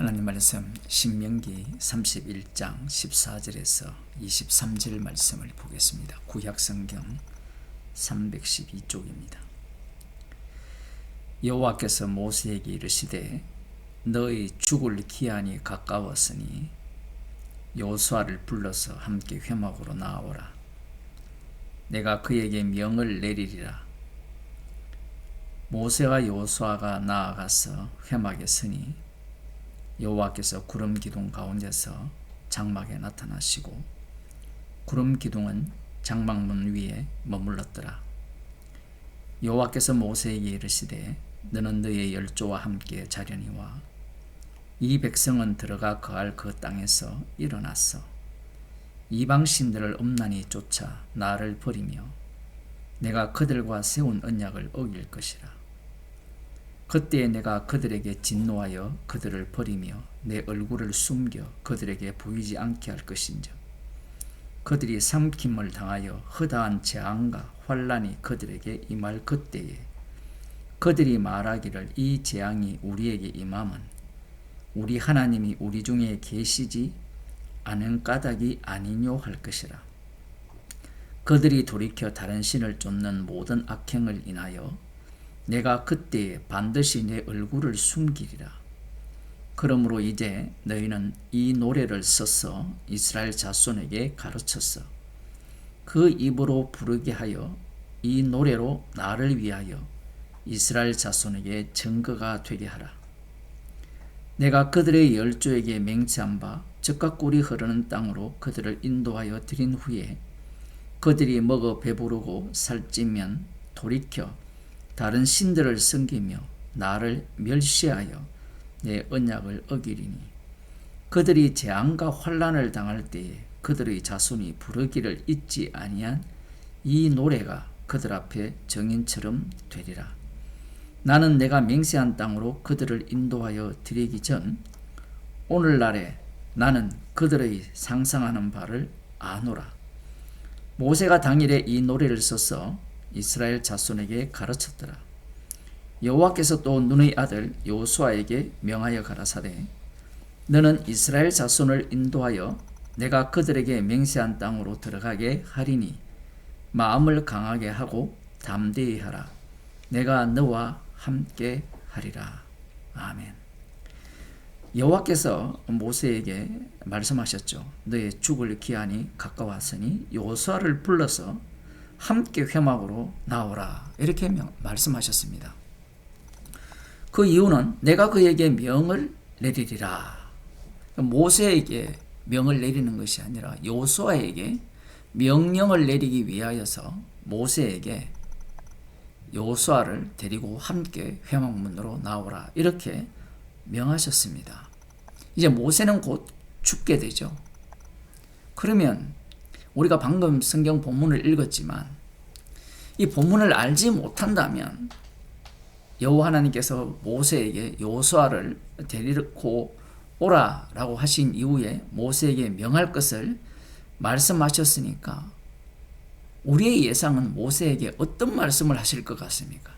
하나님 말씀 신명기 31장 14절에서 23절 말씀을 보겠습니다. 구약성경 312쪽입니다. 여호와께서 모세에게 이르시되 너의 죽을 기한이 가까웠으니 여호수아를 불러서 함께 회막으로 나아오라. 내가 그에게 명을 내리리라. 모세와 여호수아가 나아가서 회막에 서니 여호와께서 구름 기둥 가운데서 장막에 나타나시고 구름 기둥은 장막문 위에 머물렀더라. 여호와께서 모세에게 이르시되 너는 너의 열조와 함께 자려니와 이 백성은 들어가 거할 그 땅에서 일어났어 이방신들을 엄란히 쫓아 나를 버리며 내가 그들과 세운 언약을 어길 것이라. 그때에 내가 그들에게 진노하여 그들을 버리며 내 얼굴을 숨겨 그들에게 보이지 않게 할 것인즉 그들이 삼킴을 당하여 허다한 재앙과 환난이 그들에게 임할 그때에 그들이 말하기를 이 재앙이 우리에게 임함은 우리 하나님이 우리 중에 계시지 않은 까닭이 아니뇨 할 것이라. 그들이 돌이켜 다른 신을 쫓는 모든 악행을 인하여 내가 그때에 반드시 내 얼굴을 숨기리라. 그러므로 이제 너희는 이 노래를 써서 이스라엘 자손에게 가르쳤어. 그 입으로 부르게 하여 이 노래로 나를 위하여 이스라엘 자손에게 증거가 되게 하라. 내가 그들의 열조에게 맹세한 바 젖과 꿀이 흐르는 땅으로 그들을 인도하여 드린 후에 그들이 먹어 배부르고 살찌면 돌이켜 다른 신들을 섬기며 나를 멸시하여 내 언약을 어기리니 그들이 재앙과 환난을 당할 때에 그들의 자손이 부르기를 잊지 아니한 이 노래가 그들 앞에 정인처럼 되리라. 나는 내가 맹세한 땅으로 그들을 인도하여 드리기 전 오늘날에 나는 그들의 상상하는 바를 아노라. 모세가 당일에 이 노래를 써서 이스라엘 자손에게 가르쳤더라. 여호와께서 또 눈의 아들 여호수아에게 명하여 가라사대 너는 이스라엘 자손을 인도하여 내가 그들에게 맹세한 땅으로 들어가게 하리니 마음을 강하게 하고 담대히 하라. 내가 너와 함께 하리라. 아멘. 여호와께서 모세에게 말씀하셨죠. 너의 죽을 기한이 가까웠으니 여호수아를 불러서 함께 회막으로 나오라. 이렇게 말씀하셨습니다. 그 이유는 내가 그에게 명을 내리리라. 모세에게 명을 내리는 것이 아니라 여호수아에게 명령을 내리기 위하여서 모세에게 여호수아를 데리고 함께 회막문으로 나오라. 이렇게 명하셨습니다. 이제 모세는 곧 죽게 되죠. 그러면 우리가 방금 성경 본문을 읽었지만 이 본문을 알지 못한다면 여호와 하나님께서 모세에게 여호수아를 데리고 오라라고 하신 이후에 모세에게 명할 것을 말씀하셨으니까 우리의 예상은 모세에게 어떤 말씀을 하실 것 같습니까?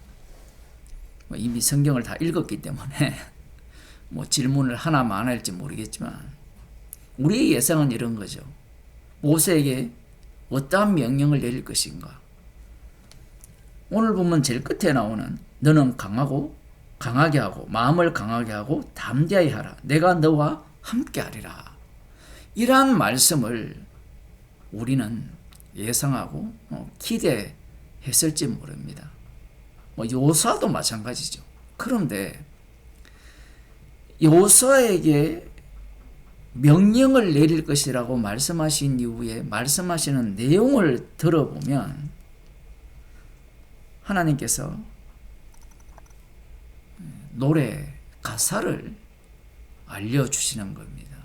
이미 성경을 다 읽었기 때문에 질문을 하나만 안 할지 모르겠지만 우리의 예상은 이런 거죠. 모세에게 어떠한 명령을 내릴 것인가? 오늘 보면 제일 끝에 나오는 너는 강하게 하고 마음을 강하게 하고 담대히 하라. 내가 너와 함께 하리라. 이러한 말씀을 우리는 예상하고 기대했을지 모릅니다. 여호수아도 마찬가지죠. 그런데 여호수아에게 명령을 내릴 것이라고 말씀하신 이후에 말씀하시는 내용을 들어보면 하나님께서 노래 가사를 알려주시는 겁니다.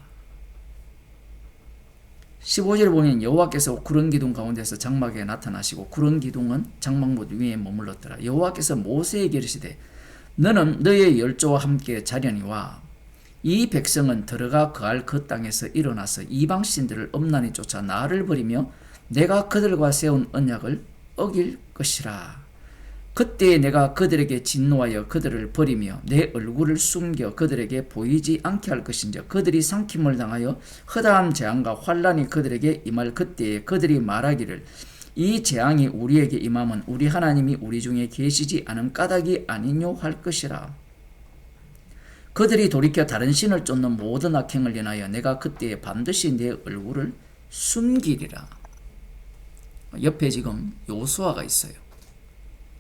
15절에 보면 여호와께서 구름 기둥 가운데서 장막에 나타나시고 구름 기둥은 장막문 위에 머물렀더라. 여호와께서 모세에게 이르시되 너는 너의 열조와 함께 자려니와 이 백성은 들어가 거할 그 땅에서 일어나서 이방신들을 엄란히 쫓아 나를 버리며 내가 그들과 세운 언약을 어길 것이라. 그때 내가 그들에게 진노하여 그들을 버리며 내 얼굴을 숨겨 그들에게 보이지 않게 할 것인즉 그들이 삼킴을 당하여 허다한 재앙과 환란이 그들에게 임할 그때에 그들이 말하기를 이 재앙이 우리에게 임하면 우리 하나님이 우리 중에 계시지 않은 까닭이 아니뇨 할 것이라. 그들이 돌이켜 다른 신을 쫓는 모든 악행을 인하여 내가 그때에 반드시 내 얼굴을 숨기리라. 옆에 지금 요수아가 있어요.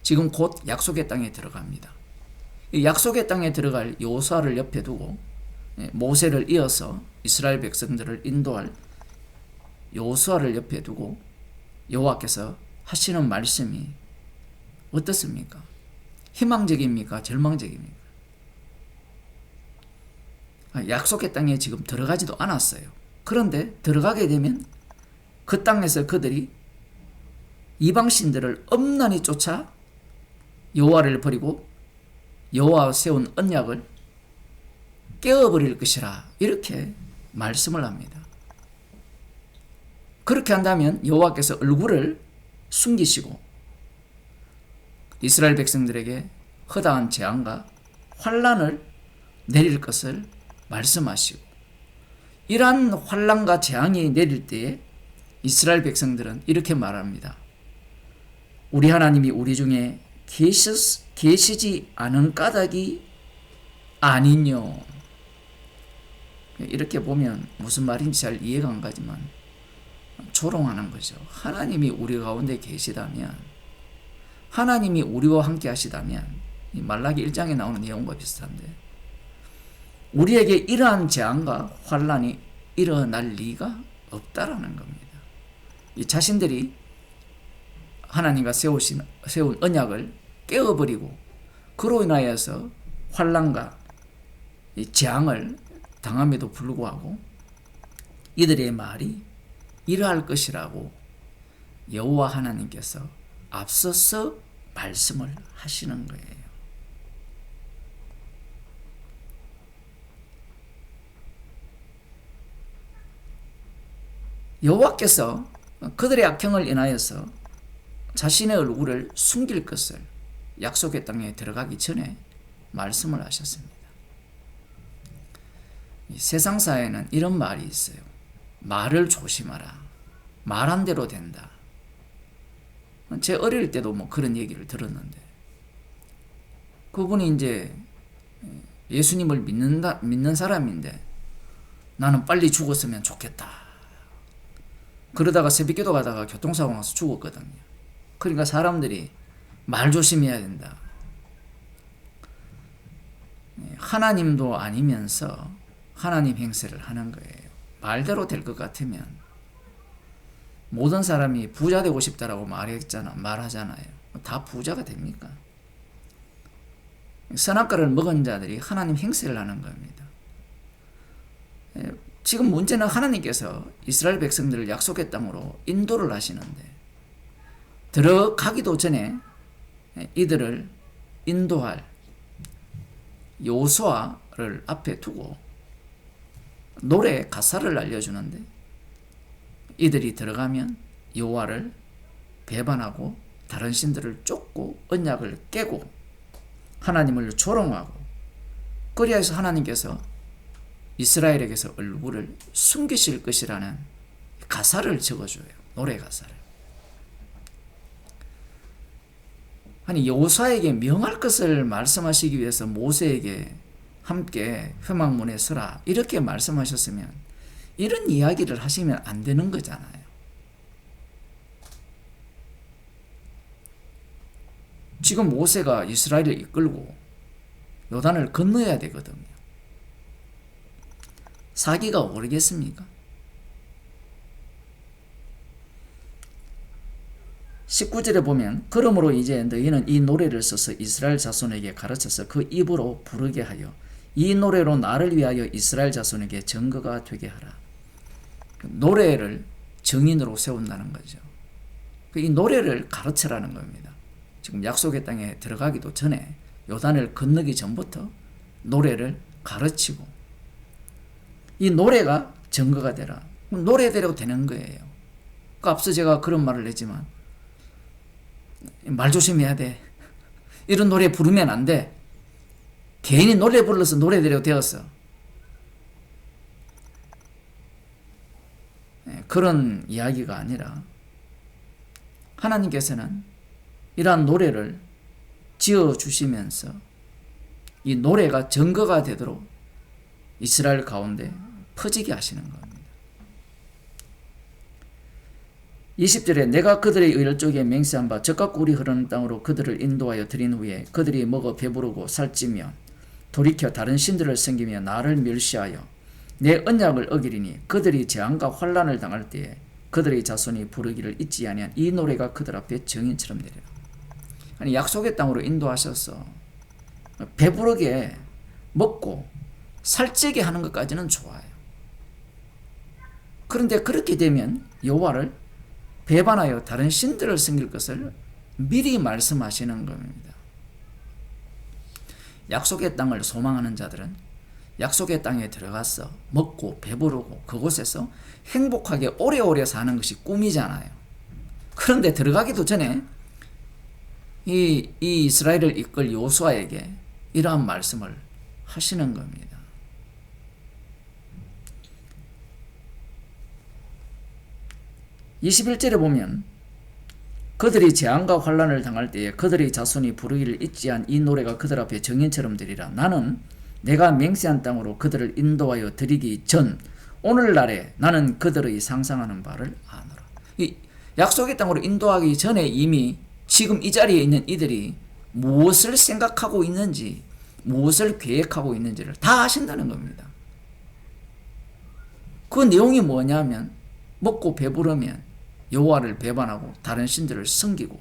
지금 곧 약속의 땅에 들어갑니다. 이 약속의 땅에 들어갈 요수아를 옆에 두고 모세를 이어서 이스라엘 백성들을 인도할 요수아를 옆에 두고 여호와께서 하시는 말씀이 어떻습니까? 희망적입니까? 절망적입니까? 약속의 땅에 지금 들어가지도 않았어요. 그런데 들어가게 되면 그 땅에서 그들이 이방신들을 엄란히 쫓아 여호와를 버리고 여호와 세운 언약을 깨어버릴 것이라 이렇게 말씀을 합니다. 그렇게 한다면 여호와께서 얼굴을 숨기시고 이스라엘 백성들에게 허다한 재앙과 환란을 내릴 것을 말씀하시고 이러한 환란과 재앙이 내릴 때에 이스라엘 백성들은 이렇게 말합니다. 우리 하나님이 우리 중에 계시지 않은 까닭이 아니뇨. 이렇게 보면 무슨 말인지 잘 이해가 안 가지만 조롱하는 거죠. 하나님이 우리 가운데 계시다면, 하나님이 우리와 함께 하시다면, 이 말라기 1장에 나오는 내용과 비슷한데 우리에게 이러한 재앙과 환란이 일어날 리가 없다라는 겁니다. 이 자신들이 하나님과 세운 언약을 깨어버리고 그로 인하여서 환란과 이 재앙을 당함에도 불구하고 이들의 말이 이러할 것이라고 여호와 하나님께서 앞서서 말씀을 하시는 거예요. 여호와께서 그들의 악행을 인하여서 자신의 얼굴을 숨길 것을 약속의 땅에 들어가기 전에 말씀을 하셨습니다. 세상사에는 이런 말이 있어요. 말을 조심하라. 말한 대로 된다. 제 어릴 때도 뭐 그런 얘기를 들었는데 그분이 이제 예수님을 믿는 사람인데 나는 빨리 죽었으면 좋겠다. 그러다가 새벽기도 가다가 교통사고 나서 죽었거든요. 그러니까 사람들이 말 조심해야 된다. 하나님도 아니면서 하나님 행세를 하는 거예요. 말대로 될 것 같으면 모든 사람이 부자 되고 싶다라고 말하잖아요. 다 부자가 됩니까? 선악과를 먹은 자들이 하나님 행세를 하는 겁니다. 지금 문제는 하나님께서 이스라엘 백성들을 약속의 땅으로 인도를 하시는데 들어가기도 전에 이들을 인도할 요수아를 앞에 두고 노래 가사를 알려주는데 이들이 들어가면 여호와를 배반하고 다른 신들을 쫓고 언약을 깨고 하나님을 조롱하고 그리하여서 하나님께서 이스라엘에게서 얼굴을 숨기실 것이라는 가사를 적어줘요. 노래 가사를. 아니 여호수아에게 명할 것을 말씀하시기 위해서 모세에게 함께 회막문에 서라 이렇게 말씀하셨으면 이런 이야기를 하시면 안 되는 거잖아요. 지금 모세가 이스라엘을 이끌고 요단을 건너야 되거든요. 사기가 오르겠습니까? 19절에 보면 그러므로 이제 너희는 이 노래를 써서 이스라엘 자손에게 가르쳐서 그 입으로 부르게 하여 이 노래로 나를 위하여 이스라엘 자손에게 증거가 되게 하라. 노래를 증인으로 세운다는 거죠. 이 노래를 가르치라는 겁니다. 지금 약속의 땅에 들어가기도 전에 요단을 건너기 전부터 노래를 가르치고 이 노래가 증거가 되라. 노래대로 되는 거예요. 앞서 제가 그런 말을 했지만 말 조심해야 돼. 이런 노래 부르면 안 돼. 괜히 노래 불러서 노래대로 되었어. 그런 이야기가 아니라 하나님께서는 이러한 노래를 지어주시면서 이 노래가 증거가 되도록 이스라엘 가운데 퍼지게 하시는 겁니다. 20절에 내가 그들의 의를 쪽에 맹세한 바 적과 꿀이 흐르는 땅으로 그들을 인도하여 드린 후에 그들이 먹어 배부르고 살찌며 돌이켜 다른 신들을 섬기며 나를 멸시하여 내 언약을 어기리니 그들이 재앙과 환난을 당할 때에 그들의 자손이 부르기를 잊지 아니한 이 노래가 그들 앞에 정인처럼 되리라. 아니 약속의 땅으로 인도하셔서 배부르게 먹고 살찌게 하는 것까지는 좋아요. 그런데 그렇게 되면 여호와를 배반하여 다른 신들을 섬길 것을 미리 말씀하시는 겁니다. 약속의 땅을 소망하는 자들은 약속의 땅에 들어가서 먹고 배부르고 그곳에서 행복하게 오래오래 사는 것이 꿈이잖아요. 그런데 들어가기도 전에 이 이스라엘을 이끌 여호수아에게 이러한 말씀을 하시는 겁니다. (21절에) 보면 그들이 재앙과 환난을 당할 때에 그들의 자손이 부르기를 잊지 않은 이 노래가 그들 앞에 정인처럼 되리라. 나는 내가 맹세한 땅으로 그들을 인도하여 드리기 전 오늘날에 나는 그들의 상상하는 바를 아노라. 이 약속의 땅으로 인도하기 전에 이미 지금 이 자리에 있는 이들이 무엇을 생각하고 있는지 무엇을 계획하고 있는지를 다 아신다는 겁니다. 그 내용이 뭐냐면 먹고 배부르면 여호와를 배반하고 다른 신들을 섬기고,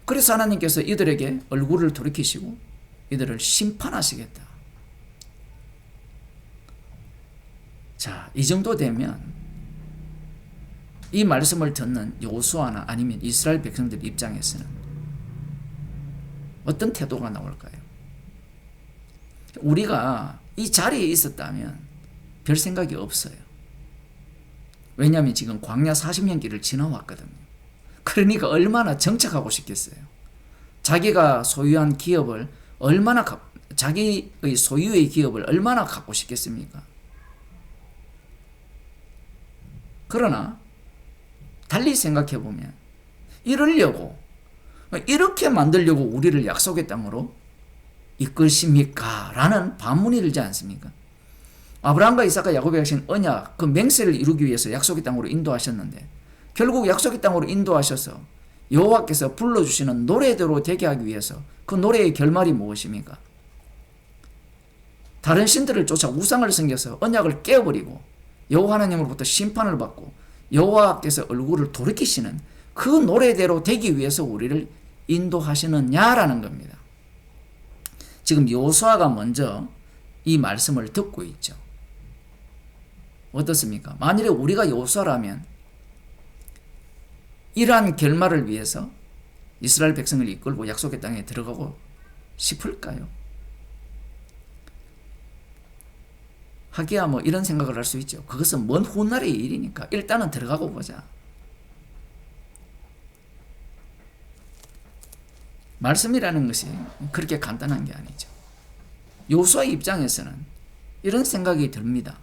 그래서 하나님께서 이들에게 얼굴을 돌이키시고 이들을 심판하시겠다. 자, 이 정도 되면 이 말씀을 듣는 여호수아나 아니면 이스라엘 백성들 입장에서는 어떤 태도가 나올까요? 우리가 이 자리에 있었다면 별 생각이 없어요. 왜냐하면 지금 광야 40년 길을 지나왔거든요. 그러니까 얼마나 정착하고 싶겠어요. 자기가 소유한 기업을 얼마나 자기의 소유의 기업을 얼마나 갖고 싶겠습니까? 그러나 달리 생각해 보면 이러려고 이렇게 만들려고 우리를 약속의 땅으로 이끄십니까? 라는 반문이 들지 않습니까? 아브라함과 이삭과 야곱에게 하신 언약, 그 맹세를 이루기 위해서 약속의 땅으로 인도하셨는데 결국 약속의 땅으로 인도하셔서 여호와께서 불러주시는 노래대로 되게 하기 위해서 그 노래의 결말이 무엇입니까? 다른 신들을 쫓아 우상을 섬겨서 언약을 깨어버리고 여호와 하나님으로부터 심판을 받고 여호와께서 얼굴을 돌이키시는 그 노래대로 되기 위해서 우리를 인도하시느냐라는 겁니다. 지금 여호수아가 먼저 이 말씀을 듣고 있죠. 어떻습니까? 만일에 우리가 여호수아라면 이러한 결말을 위해서 이스라엘 백성을 이끌고 약속의 땅에 들어가고 싶을까요? 하기야 뭐 이런 생각을 할 수 있죠. 그것은 먼 훗날의 일이니까 일단은 들어가고 보자. 말씀이라는 것이 그렇게 간단한 게 아니죠. 여호수아의 입장에서는 이런 생각이 듭니다.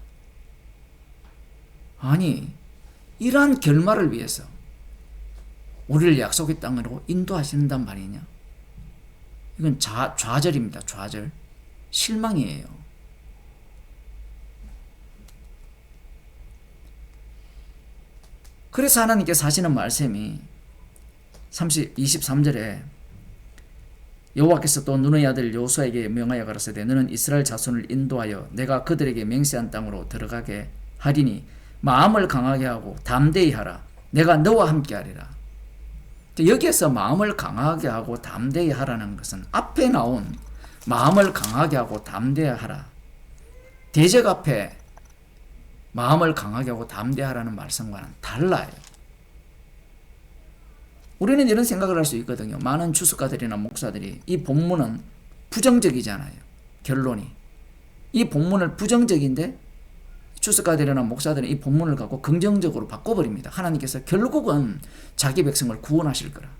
아니, 이러한 결말을 위해서 우리를 약속의 땅으로 인도하신단 말이냐? 이건 좌절입니다. 좌절. 실망이에요. 그래서 하나님께서 하시는 말씀이 23절에 여호와께서 또 눈의 아들 여호수아에게 명하여 가라사대 너는 이스라엘 자손을 인도하여 내가 그들에게 맹세한 땅으로 들어가게 하리니 마음을 강하게 하고 담대히 하라. 내가 너와 함께 하리라. 여기에서 마음을 강하게 하고 담대히 하라는 것은 앞에 나온 마음을 강하게 하고 담대히 하라, 대적 앞에 마음을 강하게 하고 담대하라는 말씀과는 달라요. 우리는 이런 생각을 할 수 있거든요. 많은 주석가들이나 목사들이 이 본문은 부정적이잖아요. 결론이. 이 본문을 부정적인데 주석가들이나 목사들은 이 본문을 갖고 긍정적으로 바꿔버립니다. 하나님께서 결국은 자기 백성을 구원하실 거라.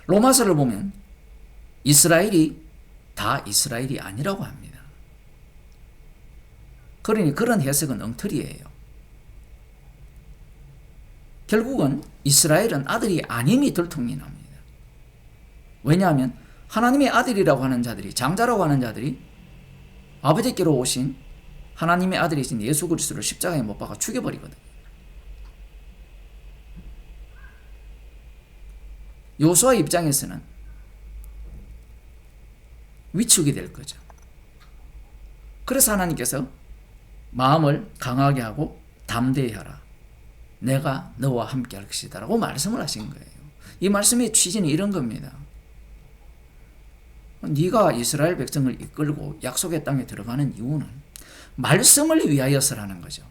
로마서를 보면 이스라엘이 다 이스라엘이 아니라고 합니다. 그러니 그런 해석은 엉터리예요. 결국은 이스라엘은 아들이 아님이 들통이 납니다. 왜냐하면 하나님의 아들이라고 하는 자들이, 장자라고 하는 자들이 아버지께로 오신 하나님의 아들이신 예수 그리스도를 십자가에 못 박아 죽여버리거든요. 요수아 입장에서는 위축이 될 거죠. 그래서 하나님께서 마음을 강하게 하고 담대히 하라. 내가 너와 함께 할 것이다 라고 말씀을 하신 거예요. 이 말씀의 취지는 이런 겁니다. 네가 이스라엘 백성을 이끌고 약속의 땅에 들어가는 이유는 말씀을 위하여서라는 거죠.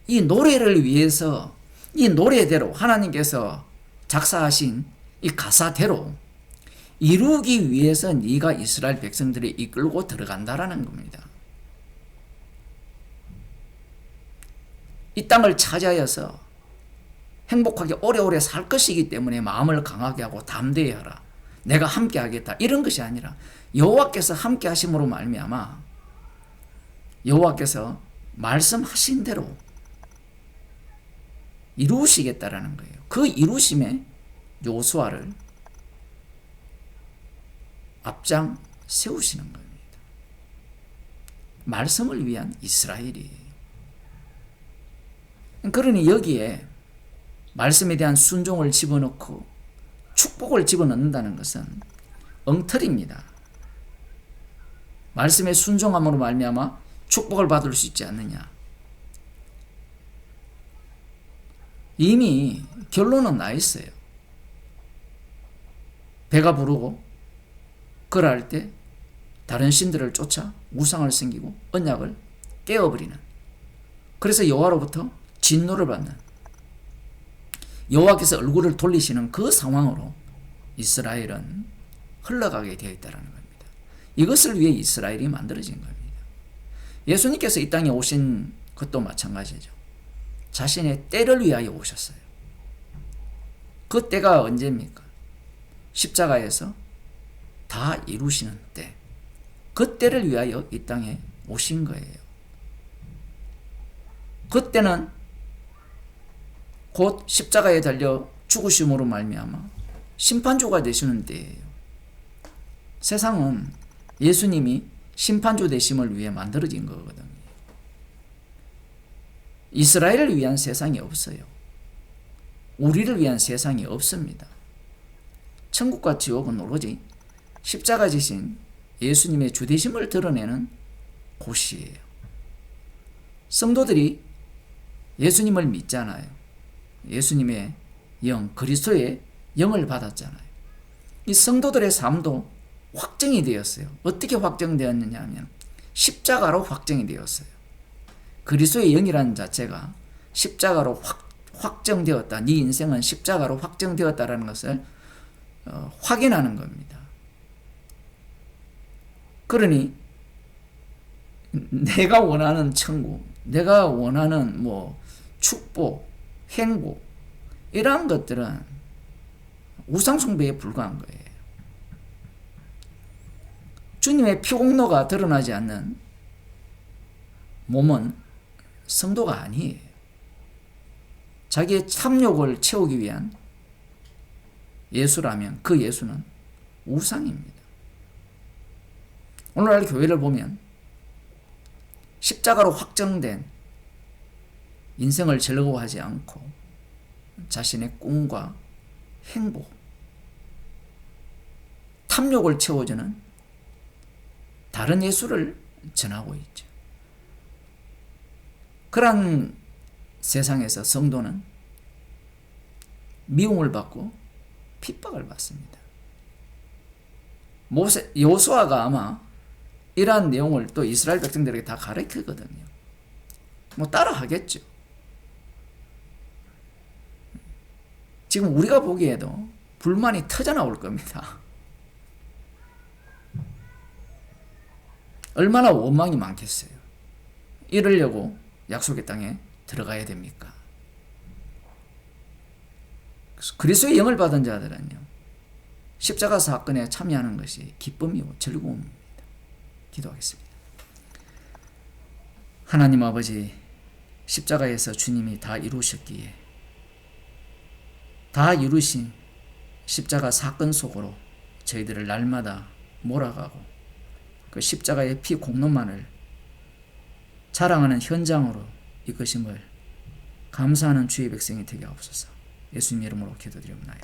이 노래를 위해서, 이 노래대로 하나님께서 작사하신 이 가사대로 이루기 위해서 네가 이스라엘 백성들을 이끌고 들어간다라는 겁니다. 이 땅을 차지하여서 행복하게 오래오래 살 것이기 때문에 마음을 강하게 하고 담대히 하라. 내가 함께 하겠다. 이런 것이 아니라 여호와께서 함께 하심으로 말미암아 여호와께서 말씀하신 대로 이루시겠다라는 거예요. 그 이루심에 요수아를 앞장 세우시는 겁니다. 말씀을 위한 이스라엘이에요. 그러니 여기에 말씀에 대한 순종을 집어넣고 축복을 집어넣는다는 것은 엉터리입니다. 말씀에 순종함으로 말미암아 축복을 받을 수 있지 않느냐. 이미 결론은 나 있어요. 배가 부르고 그럴 때 다른 신들을 쫓아 우상을 섬기고 언약을 깨어버리는, 그래서 여호와로부터 진노를 받는, 여호와께서 얼굴을 돌리시는 그 상황으로 이스라엘은 흘러가게 되어 있다는 겁니다. 이것을 위해 이스라엘이 만들어진 겁니다. 예수님께서 이 땅에 오신 것도 마찬가지죠. 자신의 때를 위하여 오셨어요. 그 때가 언제입니까? 십자가에서 다 이루시는 때, 그 때를 위하여 이 땅에 오신 거예요. 그때는 곧 십자가에 달려 죽으심으로 말미암아 심판주가 되시는 때예요. 세상은 예수님이 심판주 되심을 위해 만들어진 거거든요. 이스라엘을 위한 세상이 없어요. 우리를 위한 세상이 없습니다. 천국과 지옥은 오로지 십자가 지신 예수님의 주되심을 드러내는 곳이에요. 성도들이 예수님을 믿잖아요. 예수님의 영, 그리스도의 영을 받았잖아요. 이 성도들의 삶도 확정이 되었어요. 어떻게 확정되었느냐 하면 십자가로 확정이 되었어요. 그리스도의 영이라는 자체가 십자가로 확정되었다. 네 인생은 십자가로 확정되었다라는 것을 확인하는 겁니다. 그러니 내가 원하는 천국, 내가 원하는 축복, 행복, 이러한 것들은 우상숭배에 불과한 거예요. 주님의 피공로가 드러나지 않는 몸은 성도가 아니에요. 자기의 탐욕을 채우기 위한 예수라면 그 예수는 우상입니다. 오늘날 교회를 보면 십자가로 확정된 인생을 즐거워하지 않고 자신의 꿈과 행복, 탐욕을 채워주는 다른 예수를 전하고 있죠. 그러한 세상에서 성도는 미움을 받고 핍박을 받습니다. 여호수아가 아마 이러한 내용을 또 이스라엘 백성들에게 다 가르치거든요. 따라 하겠죠. 지금 우리가 보기에도 불만이 터져나올 겁니다. 얼마나 원망이 많겠어요. 이러려고 약속의 땅에 들어가야 됩니까? 그리스도의 영을 받은 자들은요, 십자가 사건에 참여하는 것이 기쁨이고 즐거움입니다. 기도하겠습니다. 하나님 아버지, 십자가에서 주님이 다 이루셨기에 다 이루신 십자가 사건 속으로 저희들을 날마다 몰아가고 그 십자가의 피 공로만을 자랑하는 현장으로 이것임을 감사하는 주의 백성이 되게 하옵소서. 예수님 이름으로 기도드립니다.